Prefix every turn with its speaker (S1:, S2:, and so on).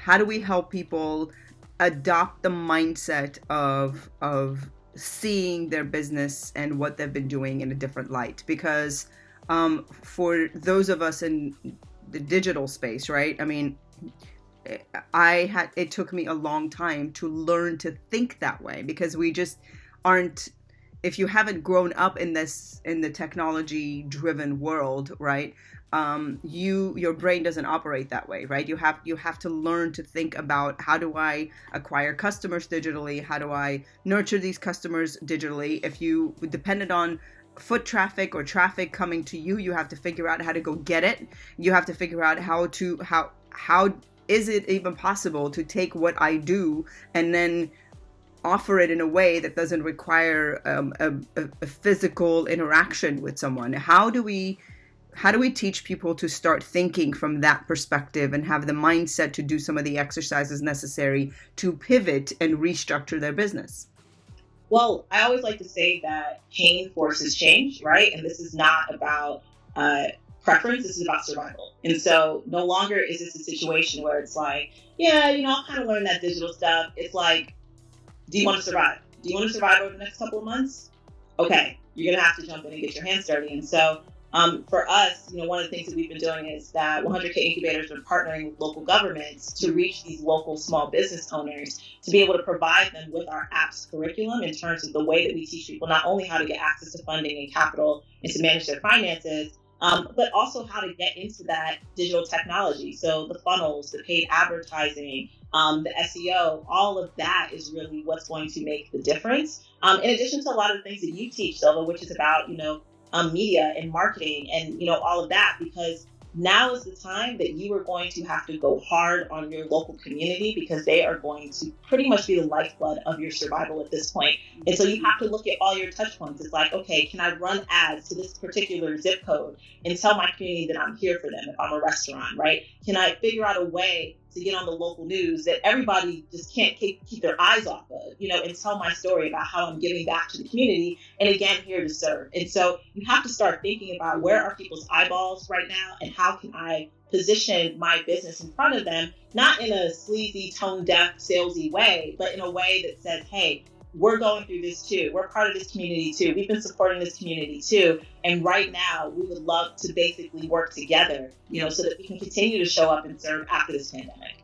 S1: how do we help people adopt the mindset of seeing their business and what they've been doing in a different light? Because for those of us in the digital space, right? I mean, it took me a long time to learn to think that way, because we just aren't, if you haven't grown up in the technology driven world, right? Your brain doesn't operate that way, right? You have to learn to think about, how do I acquire customers digitally? How do I nurture these customers digitally? If you depended on foot traffic or traffic coming to you, you have to figure out how to go get it. You have to figure out how is it even possible to take what I do and then offer it in a way that doesn't require a physical interaction with someone? How do we teach people to start thinking from that perspective and have the mindset to do some of the exercises necessary to pivot and restructure their business?
S2: Well, I always like to say that pain forces change, right? And this is not about preference, this is about survival. And so no longer is this a situation where it's like, yeah, I'll kind of learn that digital stuff. It's like, do you want to survive? Do you want to survive over the next couple of months? Okay, you're going to have to jump in and get your hands dirty. And so for us, one of the things that we've been doing is that 100K Incubator's been partnering with local governments to reach these local small business owners to be able to provide them with our app's curriculum in terms of the way that we teach people not only how to get access to funding and capital and to manage their finances, but also how to get into that digital technology. So the funnels, the paid advertising, the SEO, all of that is really what's going to make the difference. In addition to a lot of the things that you teach, Silva, which is about, media and marketing and, all of that, because now is the time that you are going to have to go hard on your local community, because they are going to pretty much be the lifeblood of your survival at this point. And so you have to look at all your touch points. It's like, okay, can I run ads to this particular zip code and tell my community that I'm here for them if I'm a restaurant, right? Can I figure out a way to get on the local news that everybody just can't keep their eyes off of, and tell my story about how I'm giving back to the community and again, here to serve. And so you have to start thinking about, where are people's eyeballs right now and how can I position my business in front of them, not in a sleazy, tone deaf, salesy way, but in a way that says, hey, we're going through this too. We're part of this community too. We've been supporting this community too. And right now, we would love to basically work together, so that we can continue to show up and serve after this pandemic.